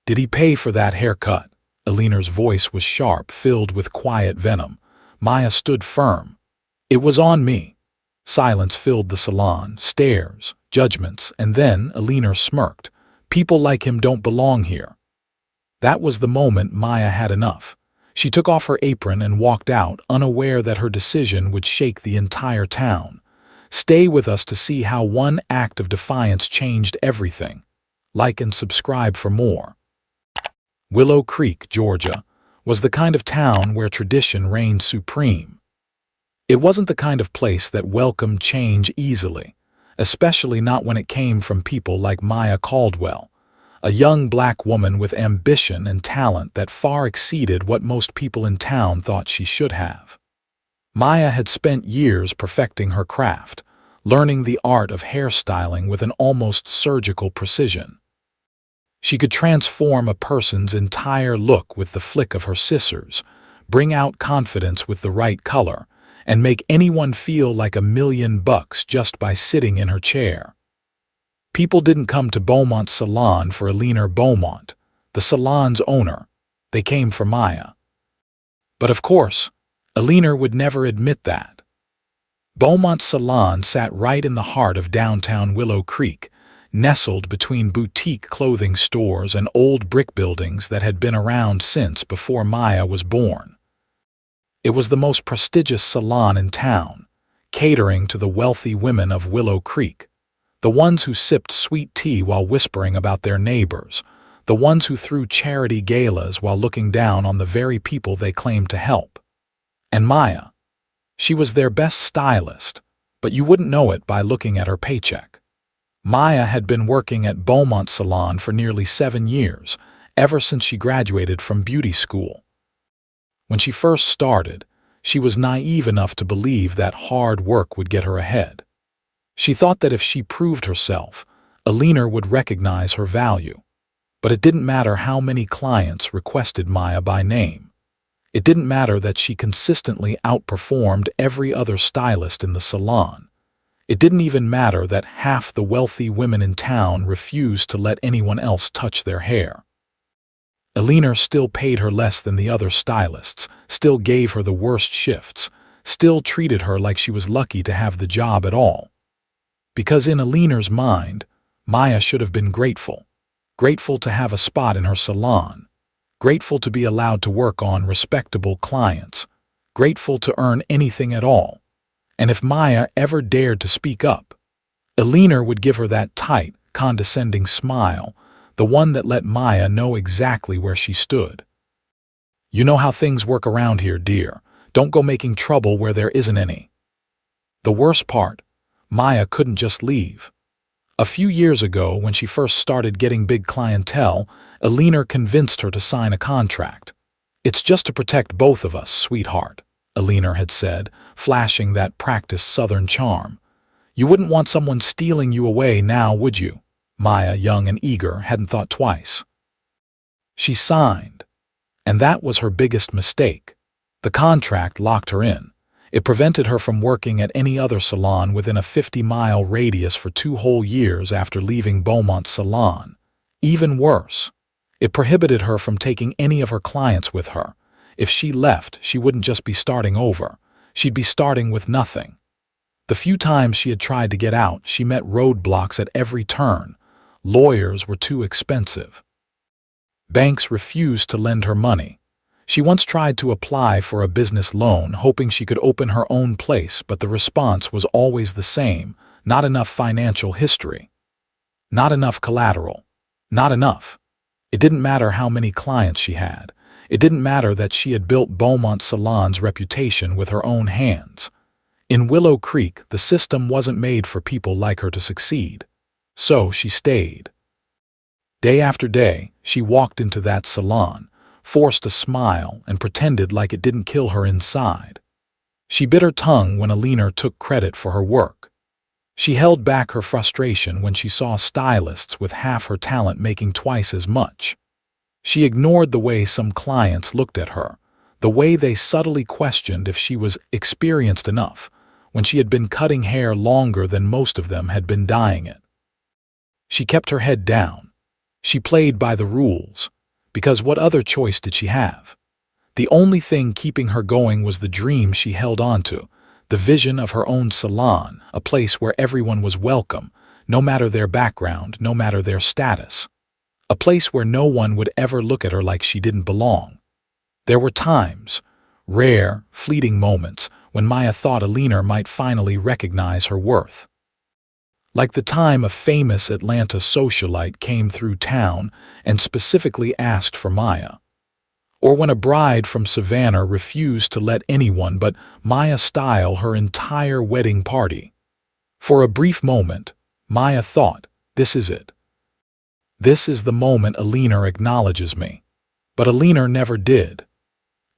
Did he pay for that haircut? Alina's voice was sharp, filled with quiet venom. Maya stood firm. It was on me. Silence filled the salon, stares, judgments, and then Alina smirked. People like him don't belong here. That was the moment Maya had enough. She took off her apron and walked out, unaware that her decision would shake the entire town. Stay with us to see how one act of defiance changed everything. Like and subscribe for more. Willow Creek, Georgia, was the kind of town where tradition reigned supreme. It wasn't the kind of place that welcomed change easily, especially not when it came from people like Maya Caldwell, a young black woman with ambition and talent that far exceeded what most people in town thought she should have. Maya had spent years perfecting her craft, learning the art of hairstyling with an almost surgical precision. She could transform a person's entire look with the flick of her scissors, bring out confidence with the right color, and make anyone feel like $1,000,000 just by sitting in her chair. People didn't come to Beaumont's salon for Alina Beaumont, the salon's owner. They came for Maya. But of course, Alina would never admit that. Beaumont's salon sat right in the heart of downtown Willow Creek, nestled between boutique clothing stores and old brick buildings that had been around since before Maya was born. It was the most prestigious salon in town, catering to the wealthy women of Willow Creek, the ones who sipped sweet tea while whispering about their neighbors, the ones who threw charity galas while looking down on the very people they claimed to help. And Maya, she was their best stylist, but you wouldn't know it by looking at her paycheck. Maya had been working at Beaumont's salon for nearly 7 years, ever since she graduated from beauty school. When she first started, she was naive enough to believe that hard work would get her ahead. She thought that if she proved herself, Alina would recognize her value. But it didn't matter how many clients requested Maya by name. It didn't matter that she consistently outperformed every other stylist in the salon. It didn't even matter that half the wealthy women in town refused to let anyone else touch their hair. Alina still paid her less than the other stylists, still gave her the worst shifts, still treated her like she was lucky to have the job at all. Because in Alina's mind, Maya should have been grateful. Grateful to have a spot in her salon. Grateful to be allowed to work on respectable clients. Grateful to earn anything at all. And if Maya ever dared to speak up, Alina would give her that tight, condescending smile, the one that let Maya know exactly where she stood. You know how things work around here, dear. Don't go making trouble where there isn't any. The worst part, Maya couldn't just leave. A few years ago, when she first started getting big clientele, Alina convinced her to sign a contract. It's just to protect both of us, sweetheart, Alina had said, flashing that practiced Southern charm. You wouldn't want someone stealing you away now, would you? Maya, young and eager, hadn't thought twice. She signed, and that was her biggest mistake. The contract locked her in. It prevented her from working at any other salon within a 50-mile radius for 2 whole years after leaving Beaumont's salon. Even worse, it prohibited her from taking any of her clients with her. If she left, she wouldn't just be starting over. She'd be starting with nothing. The few times she had tried to get out, she met roadblocks at every turn. Lawyers were too expensive. Banks refused to lend her money. She once tried to apply for a business loan, hoping she could open her own place, but the response was always the same: not enough financial history. Not enough collateral. Not enough. It didn't matter how many clients she had. It didn't matter that she had built Beaumont Salon's reputation with her own hands. In Willow Creek, the system wasn't made for people like her to succeed. So she stayed. Day after day, she walked into that salon, forced a smile, and pretended like it didn't kill her inside. She bit her tongue when Alina took credit for her work. She held back her frustration when she saw stylists with half her talent making twice as much. She ignored the way some clients looked at her, the way they subtly questioned if she was experienced enough, when she had been cutting hair longer than most of them had been dyeing it. She kept her head down. She played by the rules. because what other choice did she have? The only thing keeping her going was the dream she held onto, the vision of her own salon, a place where everyone was welcome, no matter their background, no matter their status. A place where no one would ever look at her like she didn't belong. There were times, rare, fleeting moments, when Maya thought Alina might finally recognize her worth. Like the time a famous Atlanta socialite came through town and specifically asked for Maya. Or when a bride from Savannah refused to let anyone but Maya style her entire wedding party. For a brief moment, Maya thought, this is it. This is the moment Alina acknowledges me. But Alina never did.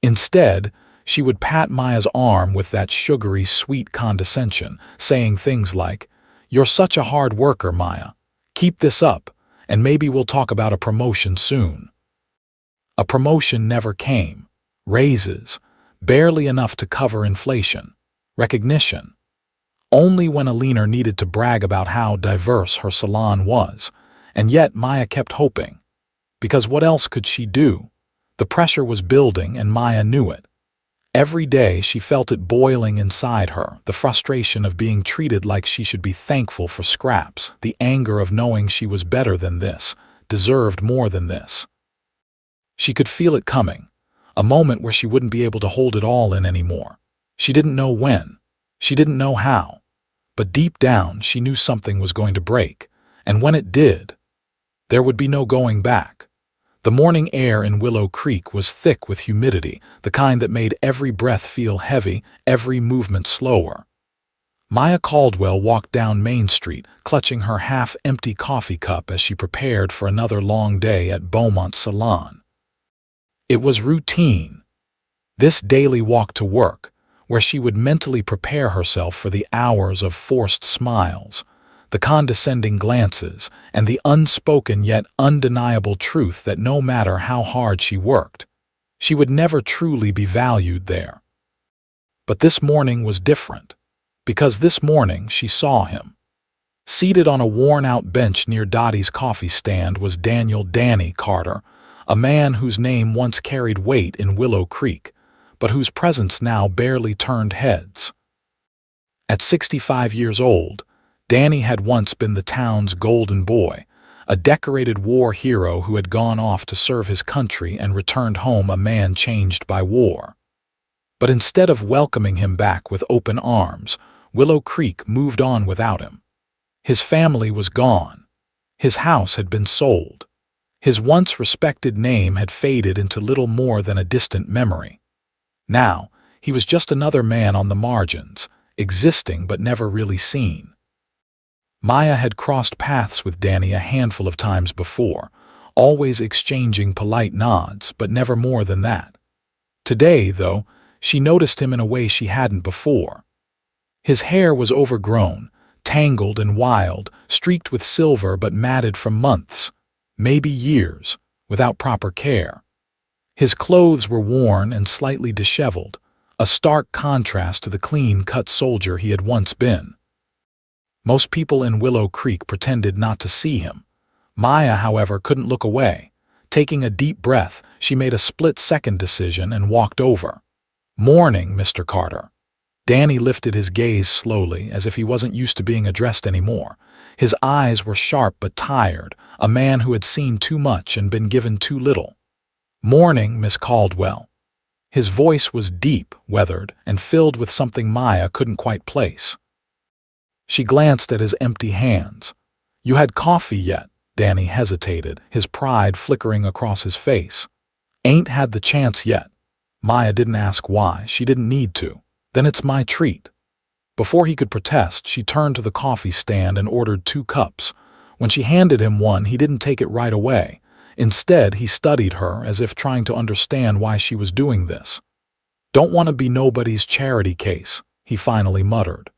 Instead, she would pat Maya's arm with that sugary, sweet condescension, saying things like, "You're such a hard worker, Maya. Keep this up, and maybe we'll talk about a promotion soon." A promotion never came. Raises, barely enough to cover inflation. Recognition. Only when Alina needed to brag about how diverse her salon was. And yet Maya kept hoping. Because what else could she do? The pressure was building and Maya knew it. Every day she felt it boiling inside her, the frustration of being treated like she should be thankful for scraps, the anger of knowing she was better than this, deserved more than this. She could feel it coming, a moment where she wouldn't be able to hold it all in anymore. She didn't know when, she didn't know how, but deep down she knew something was going to break, and when it did, there would be no going back. The morning air in Willow Creek was thick with humidity, the kind that made every breath feel heavy, every movement slower. Maya Caldwell walked down Main Street, clutching her half-empty coffee cup as she prepared for another long day at Beaumont's salon. It was routine. This daily walk to work, where she would mentally prepare herself for the hours of forced smiles, the condescending glances, and the unspoken yet undeniable truth that no matter how hard she worked, she would never truly be valued there. But this morning was different, because this morning she saw him. Seated on a worn-out bench near Dottie's coffee stand was Daniel "Danny" Carter, a man whose name once carried weight in Willow Creek, but whose presence now barely turned heads. At 65 years old, Danny had once been the town's golden boy, a decorated war hero who had gone off to serve his country and returned home a man changed by war. But instead of welcoming him back with open arms, Willow Creek moved on without him. His family was gone. His house had been sold. His once respected name had faded into little more than a distant memory. Now, he was just another man on the margins, existing but never really seen. Maya had crossed paths with Danny a handful of times before, always exchanging polite nods, but never more than that. Today, though, she noticed him in a way she hadn't before. His hair was overgrown, tangled and wild, streaked with silver but matted from months, maybe years, without proper care. His clothes were worn and slightly disheveled, a stark contrast to the clean-cut soldier he had once been. Most people in Willow Creek pretended not to see him. Maya, however, couldn't look away. Taking a deep breath, she made a split-second decision and walked over. "Morning, Mr. Carter." Danny lifted his gaze slowly, as if he wasn't used to being addressed anymore. His eyes were sharp but tired, a man who had seen too much and been given too little. "Morning, Miss Caldwell." His voice was deep, weathered, and filled with something Maya couldn't quite place. She glanced at his empty hands. "You had coffee yet?" Danny hesitated, his pride flickering across his face. "Ain't had the chance yet." Maya didn't ask why. She didn't need to. "Then it's my treat." Before he could protest, she turned to the coffee stand and ordered 2 cups. When she handed him one, he didn't take it right away. Instead, he studied her as if trying to understand why she was doing this. "Don't want to be nobody's charity case," he finally muttered.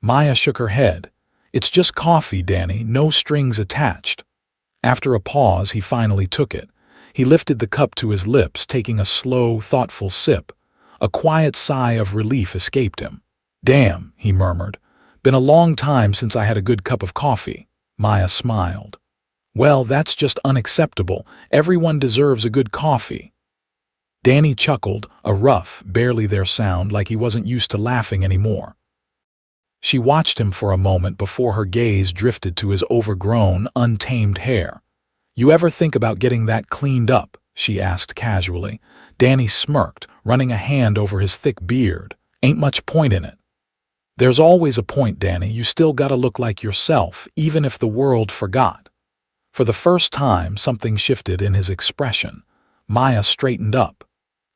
Maya shook her head. "It's just coffee, Danny, no strings attached." After a pause, he finally took it. He lifted the cup to his lips, taking a slow, thoughtful sip. A quiet sigh of relief escaped him. "Damn," he murmured. "Been a long time since I had a good cup of coffee." Maya smiled. Well, that's just unacceptable. Everyone deserves a good coffee. Danny chuckled, a rough, barely there sound like he wasn't used to laughing anymore. She watched him for a moment before her gaze drifted to his overgrown, untamed hair. You ever think about getting that cleaned up? She asked casually. Danny smirked, running a hand over his thick beard. Ain't much point in it. There's always a point, Danny. You still gotta look like yourself, even if the world forgot. For the first time, something shifted in his expression. Maya straightened up.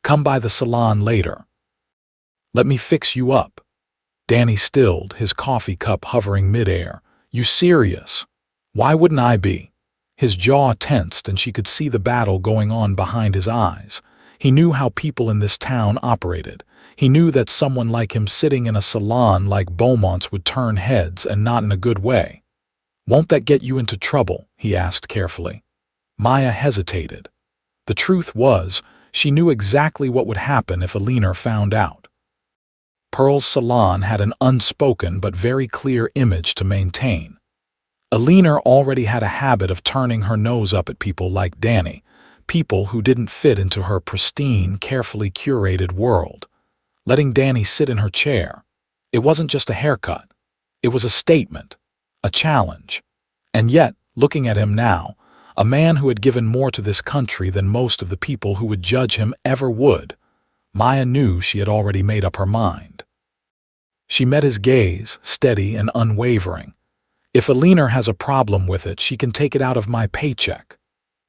Come by the salon later. Let me fix you up. Danny stilled, his coffee cup hovering midair. You serious? Why wouldn't I be? His jaw tensed and she could see the battle going on behind his eyes. He knew how people in this town operated. He knew that someone like him sitting in a salon like Beaumont's would turn heads, and not in a good way. Won't that get you into trouble? He asked carefully. Maya hesitated. The truth was, she knew exactly what would happen if Alina found out. Pearl's salon had an unspoken but very clear image to maintain. Alina already had a habit of turning her nose up at people like Danny, people who didn't fit into her pristine, carefully curated world. Letting Danny sit in her chair. It wasn't just a haircut. It was a statement, a challenge. And yet, looking at him now, a man who had given more to this country than most of the people who would judge him ever would, Maya knew she had already made up her mind. She met his gaze, steady and unwavering. If Alina has a problem with it, she can take it out of my paycheck.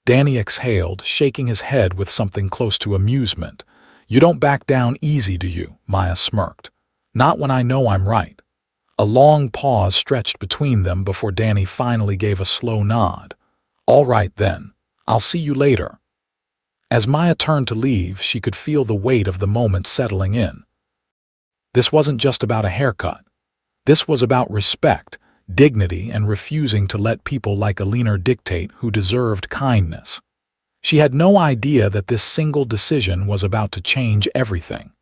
Danny exhaled, shaking his head with something close to amusement. You don't back down easy, do you? Maya smirked. Not when I know I'm right. A long pause stretched between them before Danny finally gave a slow nod. All right then, I'll see you later. As Maya turned to leave, she could feel the weight of the moment settling in. This wasn't just about a haircut. This was about respect, dignity, and refusing to let people like Alina dictate who deserved kindness. She had no idea that this single decision was about to change everything.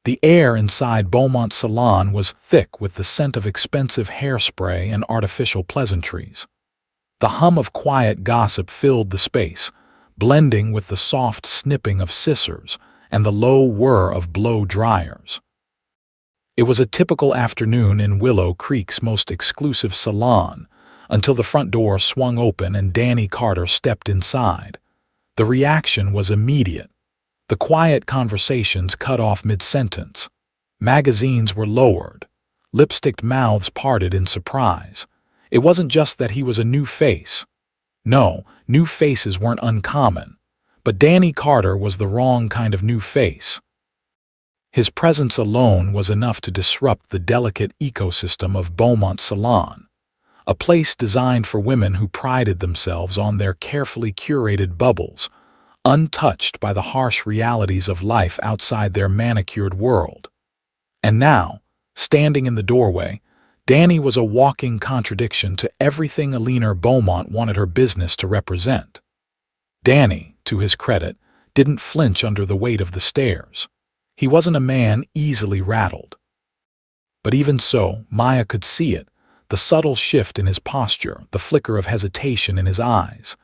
The air inside Beaumont's salon was thick with the scent of expensive hairspray and artificial pleasantries. The hum of quiet gossip filled the space, blending with the soft snipping of scissors and the low whir of blow dryers. It was a typical afternoon in Willow Creek's most exclusive salon, until the front door swung open and Danny Carter stepped inside. The reaction was immediate. The quiet conversations cut off mid-sentence. Magazines were lowered. Lipsticked mouths parted in surprise. It wasn't just that he was a new face. No, new faces weren't uncommon. But Danny Carter was the wrong kind of new face. His presence alone was enough to disrupt the delicate ecosystem of Beaumont's salon, a place designed for women who prided themselves on their carefully curated bubbles, untouched by the harsh realities of life outside their manicured world. And now, standing in the doorway, Danny was a walking contradiction to everything Alina Beaumont wanted her business to represent. Danny, to his credit, didn't flinch under the weight of the stares. He wasn't a man easily rattled. But even so, Maya could see it, the subtle shift in his posture, the flicker of hesitation in his eyes.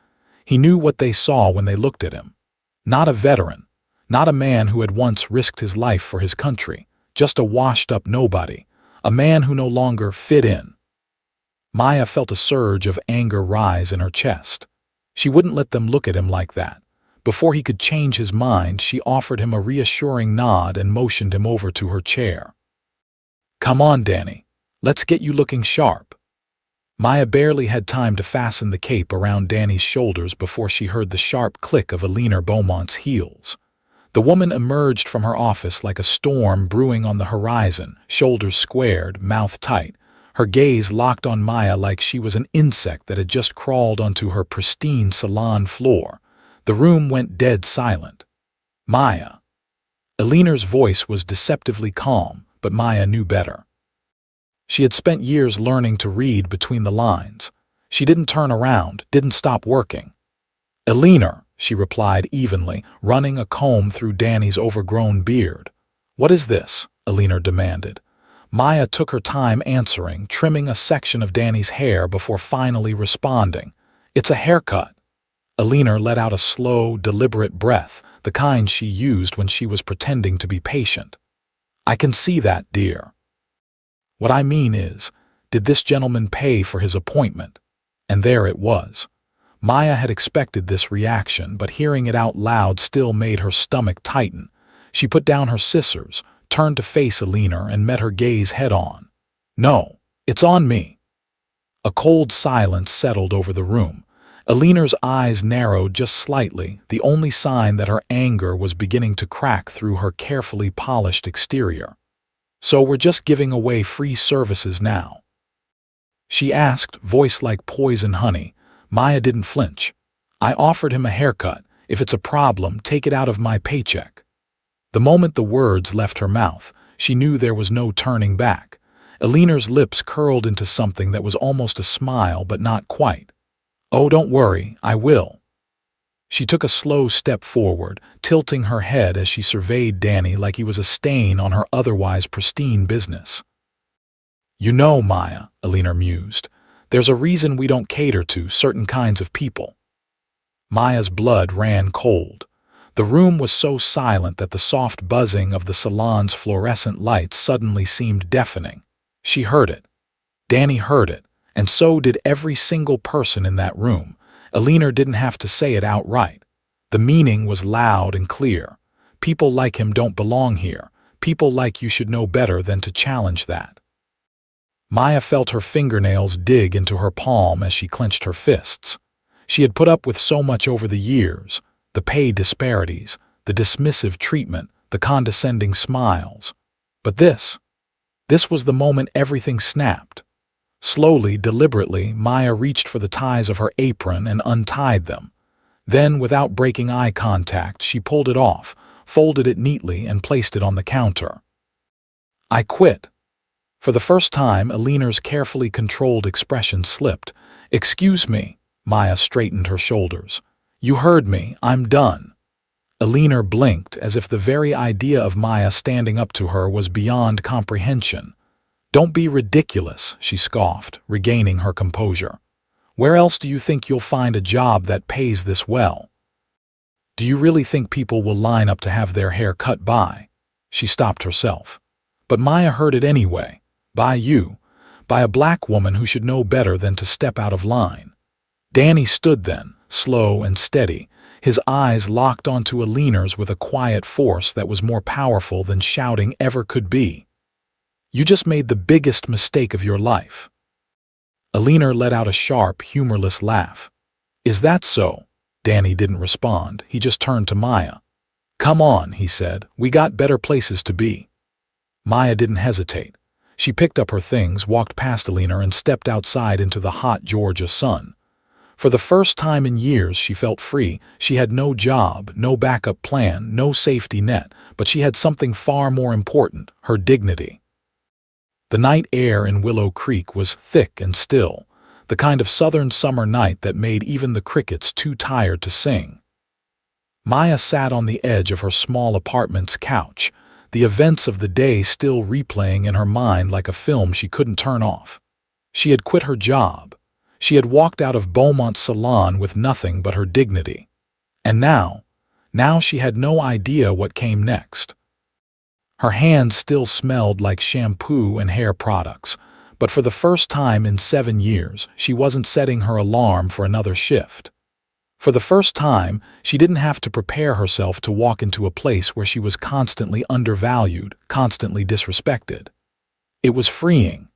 He knew what they saw when they looked at him. Not a veteran, not a man who had once risked his life for his country, just a washed-up nobody, a man who no longer fit in. Maya felt a surge of anger rise in her chest. She wouldn't let them look at him like that. Before he could change his mind, she offered him a reassuring nod and motioned him over to her chair. Come on, Danny. Let's get you looking sharp. Maya barely had time to fasten the cape around Danny's shoulders before she heard the sharp click of Alina Beaumont's heels. The woman emerged from her office like a storm brewing on the horizon, shoulders squared, mouth tight, her gaze locked on Maya like she was an insect that had just crawled onto her pristine salon floor. The room went dead silent. Maya. Alina's voice was deceptively calm, but Maya knew better. She had spent years learning to read between the lines. She didn't turn around, didn't stop working. Alina, she replied evenly, running a comb through Danny's overgrown beard. What is this? Alina demanded. Maya took her time answering, trimming a section of Danny's hair before finally responding. It's a haircut. Alina let out a slow, deliberate breath, the kind she used when she was pretending to be patient. I can see that, dear. What I mean is, did this gentleman pay for his appointment? And there it was. Maya had expected this reaction, but hearing it out loud still made her stomach tighten. She put down her scissors, turned to face Alina, and met her gaze head-on. No, it's on me. A cold silence settled over the room. Alina's eyes narrowed just slightly, the only sign that her anger was beginning to crack through her carefully polished exterior. So we're just giving away free services now? She asked, voice like poison honey. Maya didn't flinch. I offered him a haircut. If it's a problem, take it out of my paycheck. The moment the words left her mouth, she knew there was no turning back. Alina's lips curled into something that was almost a smile, but not quite. Oh, don't worry, I will. She took a slow step forward, tilting her head as she surveyed Danny like he was a stain on her otherwise pristine business. You know, Maya, Alina mused, there's a reason we don't cater to certain kinds of people. Maya's blood ran cold. The room was so silent that the soft buzzing of the salon's fluorescent lights suddenly seemed deafening. She heard it. Danny heard it, and so did every single person in that room. Alina didn't have to say it outright. The meaning was loud and clear. People like him don't belong here. People like you should know better than to challenge that. Maya felt her fingernails dig into her palm as she clenched her fists. She had put up with so much over the years, the pay disparities, the dismissive treatment, the condescending smiles. But this was the moment everything snapped. Slowly, deliberately, Maya reached for the ties of her apron and untied them. Then, without breaking eye contact, she pulled it off, folded it neatly, and placed it on the counter. I quit. For the first time, Alina's carefully controlled expression slipped. Excuse me. Maya straightened her shoulders. You heard me. I'm done. Alina blinked as if the very idea of Maya standing up to her was beyond comprehension. Don't be ridiculous, she scoffed, regaining her composure. Where else do you think you'll find a job that pays this well? Do you really think people will line up to have their hair cut by? She stopped herself. But Maya heard it anyway. By you. By a black woman who should know better than to step out of line. Danny stood then, slow and steady, his eyes locked onto Alina's with a quiet force that was more powerful than shouting ever could be. You just made the biggest mistake of your life. Alina let out a sharp, humorless laugh. Is that so? Danny didn't respond. He just turned to Maya. Come on, he said. We got better places to be. Maya didn't hesitate. She picked up her things, walked past Alina, and stepped outside into the hot Georgia sun. For the first time in years, she felt free. She had no job, no backup plan, no safety net, but she had something far more important, her dignity. The night air in Willow Creek was thick and still, the kind of southern summer night that made even the crickets too tired to sing. Maya sat on the edge of her small apartment's couch, the events of the day still replaying in her mind like a film she couldn't turn off. She had quit her job. She had walked out of Beaumont's salon with nothing but her dignity. And now she had no idea what came next. Her hands still smelled like shampoo and hair products, but for the first time in 7 years, she wasn't setting her alarm for another shift. For the first time, she didn't have to prepare herself to walk into a place where she was constantly undervalued, constantly disrespected. It was freeing.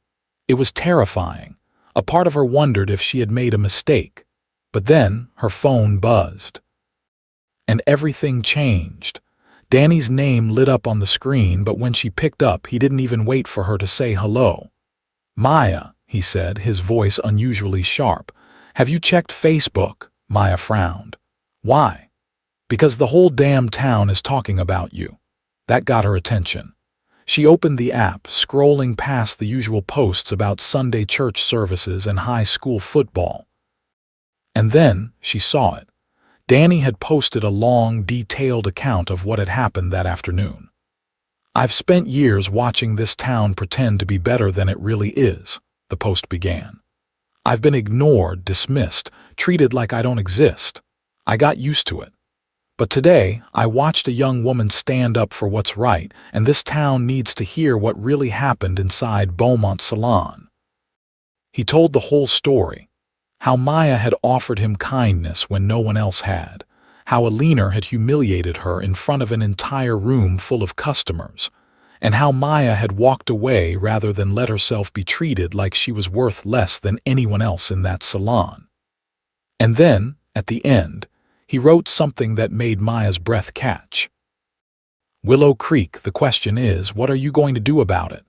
It was terrifying. A part of her wondered if she had made a mistake. But then her phone buzzed. And everything changed. Danny's name lit up on the screen, but when she picked up, he didn't even wait for her to say hello. Maya, he said, his voice unusually sharp. Have you checked Facebook? Maya frowned. Why? Because the whole damn town is talking about you. That got her attention. She opened the app, scrolling past the usual posts about Sunday church services and high school football. And then she saw it. Danny had posted a long, detailed account of what had happened that afternoon. I've spent years watching this town pretend to be better than it really is, the post began. I've been ignored, dismissed, treated like I don't exist. I got used to it. But today, I watched a young woman stand up for what's right, and this town needs to hear what really happened inside Beaumont's salon. He told the whole story. How Maya had offered him kindness when no one else had. How a leaner had humiliated her in front of an entire room full of customers. And how Maya had walked away rather than let herself be treated like she was worth less than anyone else in that salon. And then, at the end, he wrote something that made Maya's breath catch. Willow Creek, the question is, what are you going to do about it?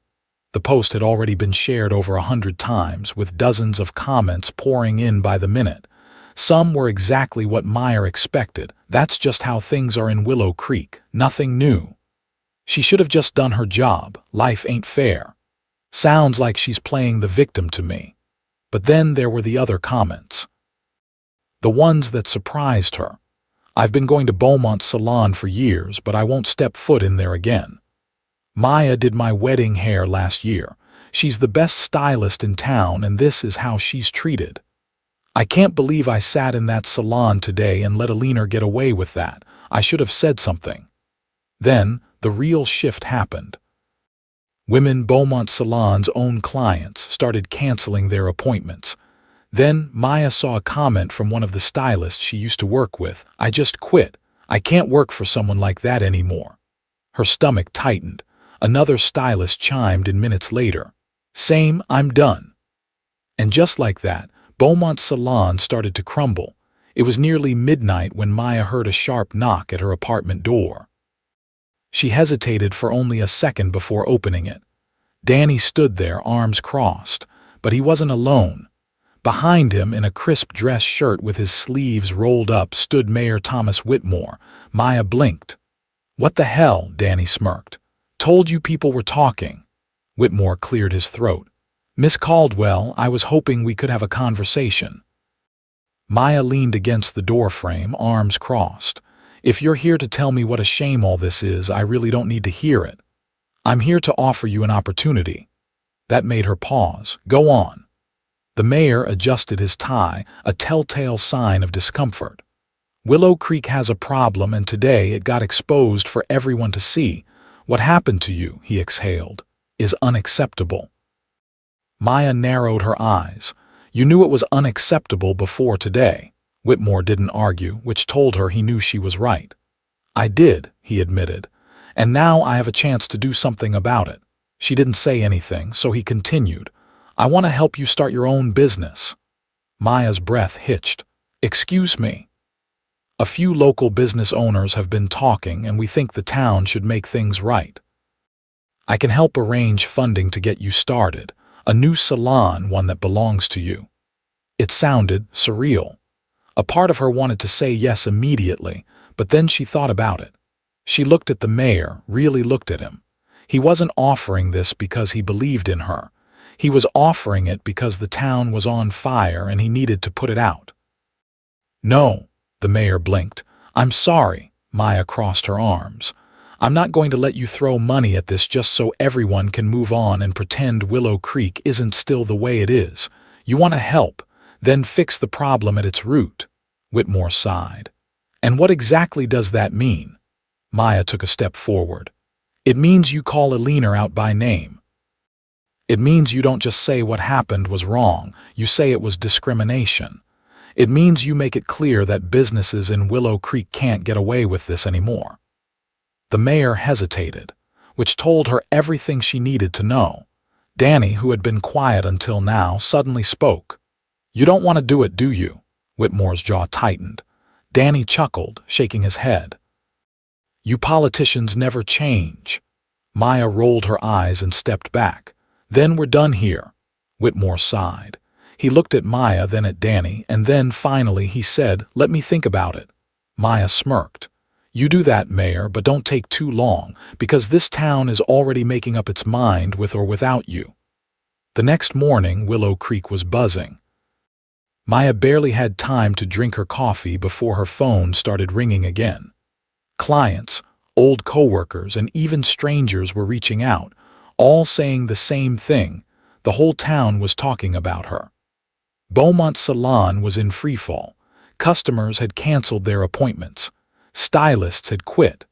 The post had already been shared over 100 times, with dozens of comments pouring in by the minute. Some were exactly what Maya expected. That's just how things are in Willow Creek, nothing new. She should have just done her job. Life ain't fair. Sounds like she's playing the victim to me. But then there were the other comments. The ones that surprised her. I've been going to Beaumont's salon for years, but I won't step foot in there again. Maya did my wedding hair last year. She's the best stylist in town, and this is how she's treated. I can't believe I sat in that salon today and let a leaner get away with that. I should have said something. Then, the real shift happened. Women Beaumont Salon's own clients started canceling their appointments. Then, Maya saw a comment from one of the stylists she used to work with. I just quit. I can't work for someone like that anymore. Her stomach tightened. Another stylist chimed in minutes later. Same, I'm done. And just like that, Beaumont's salon started to crumble. It was nearly midnight when Maya heard a sharp knock at her apartment door. She hesitated for only a second before opening it. Danny stood there, arms crossed, but he wasn't alone. Behind him, in a crisp dress shirt with his sleeves rolled up, stood Mayor Thomas Whitmore. Maya blinked. What the hell? Danny smirked. Told you people were talking. Whitmore cleared his throat. Miss Caldwell, I was hoping we could have a conversation. Maya leaned against the doorframe, arms crossed. If you're here to tell me what a shame all this is, I really don't need to hear it. I'm here to offer you an opportunity. That made her pause. Go on. The mayor adjusted his tie, a telltale sign of discomfort. Willow Creek has a problem, and today it got exposed for everyone to see. What happened to you, he exhaled, is unacceptable. Maya narrowed her eyes. You knew it was unacceptable before today. Whitmore didn't argue, which told her he knew she was right. I did, he admitted, and now I have a chance to do something about it. She didn't say anything, so he continued. I want to help you start your own business. Maya's breath hitched. Excuse me. A few local business owners have been talking, and we think the town should make things right. I can help arrange funding to get you started. A new salon, one that belongs to you. It sounded surreal. A part of her wanted to say yes immediately, but then she thought about it. She looked at the mayor, really looked at him. He wasn't offering this because he believed in her. He was offering it because the town was on fire and he needed to put it out. No, the mayor blinked. I'm sorry, Maya crossed her arms. I'm not going to let you throw money at this just so everyone can move on and pretend Willow Creek isn't still the way it is. You want to help, then fix the problem at its root. Whitmore sighed. And what exactly does that mean? Maya took a step forward. It means you call a leaner out by name. It means you don't just say what happened was wrong, you say it was discrimination. It means you make it clear that businesses in Willow Creek can't get away with this anymore. The mayor hesitated, which told her everything she needed to know. Danny, who had been quiet until now, suddenly spoke. You don't want to do it, do you? Whitmore's jaw tightened. Danny chuckled, shaking his head. You politicians never change. Maya rolled her eyes and stepped back. Then we're done here. Whitmore sighed. He looked at Maya, then at Danny, and then finally he said, Let me think about it. Maya smirked. You do that, Mayor, but don't take too long, because this town is already making up its mind with or without you. The next morning, Willow Creek was buzzing. Maya barely had time to drink her coffee before her phone started ringing again. Clients, old coworkers, and even strangers were reaching out, all saying the same thing. The whole town was talking about her. Beaumont's salon was in freefall. Customers had canceled their appointments. Stylists had quit.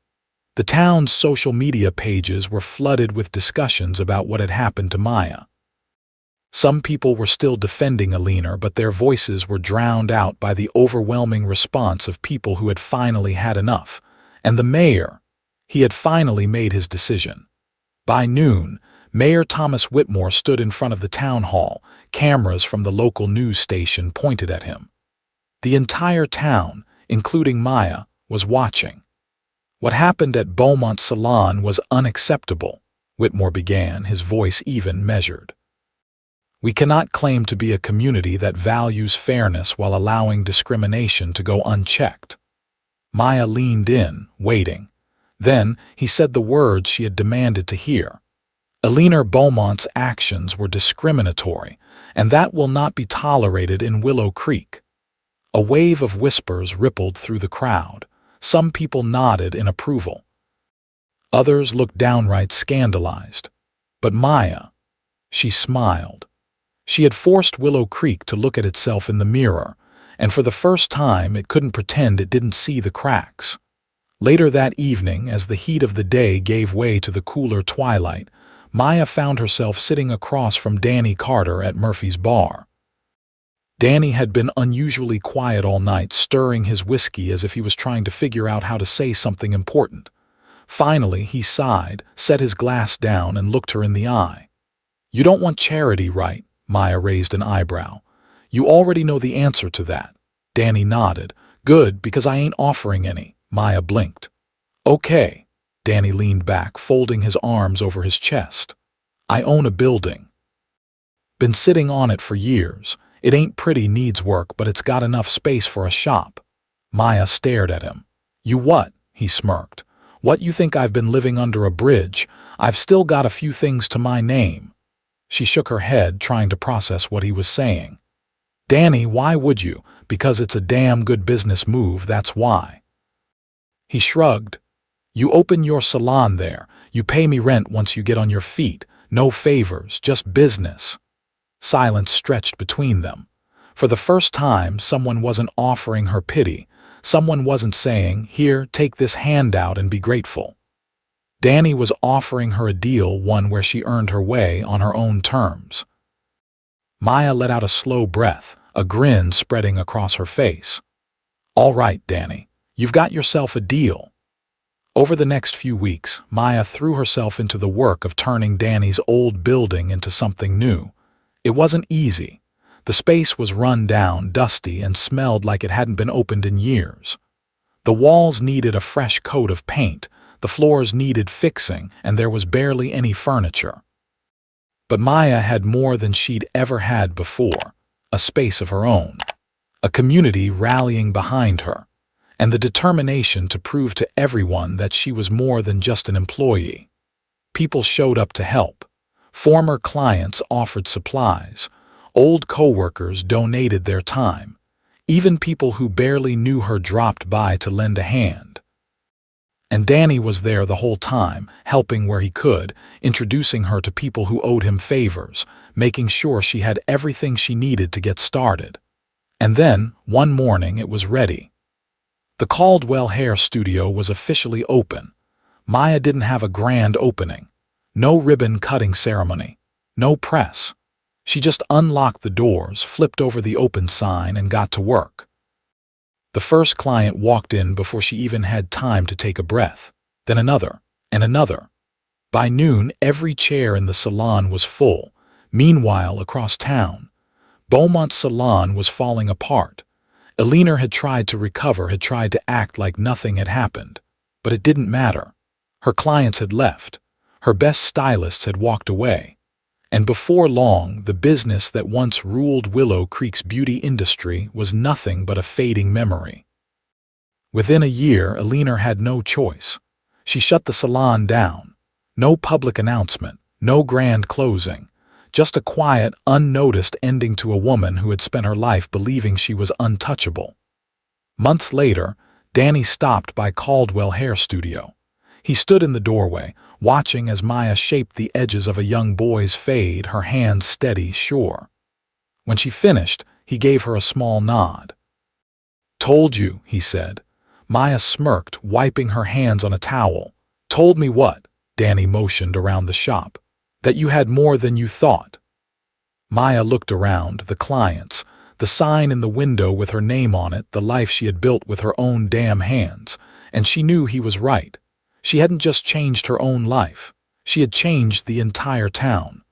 The town's social media pages were flooded with discussions about what had happened to Maya. Some people were still defending Alina, but their voices were drowned out by the overwhelming response of people who had finally had enough. And the mayor, he had finally made his decision. By noon, Mayor Thomas Whitmore stood in front of the town hall. Cameras from the local news station pointed at him. The entire town, including Maya, was watching. What happened at Beaumont's salon was unacceptable, Whitmore began, his voice even measured. We cannot claim to be a community that values fairness while allowing discrimination to go unchecked. Maya leaned in, waiting. Then he said the words she had demanded to hear. Alina Beaumont's actions were discriminatory, and that will not be tolerated in Willow Creek. A wave of whispers rippled through the crowd. Some people nodded in approval. Others looked downright scandalized. But Maya, she smiled. She had forced Willow Creek to look at itself in the mirror, and for the first time it couldn't pretend it didn't see the cracks. Later that evening, as the heat of the day gave way to the cooler twilight, Maya found herself sitting across from Danny Carter at Murphy's bar. Danny had been unusually quiet all night, stirring his whiskey as if he was trying to figure out how to say something important. Finally, he sighed, set his glass down, and looked her in the eye. "You don't want charity, right?" Maya raised an eyebrow. "You already know the answer to that." Danny nodded. "Good, because I ain't offering any." Maya blinked. "Okay." Danny leaned back, folding his arms over his chest. "I own a building. Been sitting on it for years. It ain't pretty, needs work, but it's got enough space for a shop." Maya stared at him. "You what?" he smirked. "What, you think I've been living under a bridge? I've still got a few things to my name." She shook her head, trying to process what he was saying. "Danny, why would you? Because it's a damn good business move, that's why." He shrugged. "You open your salon there. You pay me rent once you get on your feet. No favors, just business." Silence stretched between them. For the first time, someone wasn't offering her pity. Someone wasn't saying, "Here, take this handout and be grateful." Danny was offering her a deal, one where she earned her way on her own terms. Maya let out a slow breath, a grin spreading across her face. "All right, Danny, you've got yourself a deal." Over the next few weeks, Maya threw herself into the work of turning Danny's old building into something new. It wasn't easy. The space was run down, dusty, and smelled like it hadn't been opened in years. The walls needed a fresh coat of paint, the floors needed fixing, and there was barely any furniture. But Maya had more than she'd ever had before, a space of her own, a community rallying behind her, and the determination to prove to everyone that she was more than just an employee. People showed up to help. Former clients offered supplies. Old coworkers donated their time. Even people who barely knew her dropped by to lend a hand. And Danny was there the whole time, helping where he could, introducing her to people who owed him favors, making sure she had everything she needed to get started. And then, one morning, it was ready. The Caldwell Hair Studio was officially open. Maya didn't have a grand opening. No ribbon-cutting ceremony. No press. She just unlocked the doors, flipped over the open sign, and got to work. The first client walked in before she even had time to take a breath. Then another, and another. By noon, every chair in the salon was full. Meanwhile, across town, Beaumont's salon was falling apart. Alina had tried to recover, had tried to act like nothing had happened. But it didn't matter. Her clients had left. Her best stylists had walked away. And before long, the business that once ruled Willow Creek's beauty industry was nothing but a fading memory. Within a year, Alina had no choice. She shut the salon down. No public announcement, no grand closing. Just a quiet, unnoticed ending to a woman who had spent her life believing she was untouchable. Months later, Danny stopped by Caldwell Hair Studio. He stood in the doorway, watching as Maya shaped the edges of a young boy's fade, her hands steady, sure. When she finished, He gave her a small nod. "Told you," he said. Maya smirked, wiping her hands on a towel. "Told me what?" Danny motioned around the shop. "That you had more than you thought." Maya looked around, the clients, the sign in the window with her name on it, the life she had built with her own damn hands, and she knew he was right. She hadn't just changed her own life. She had changed the entire town.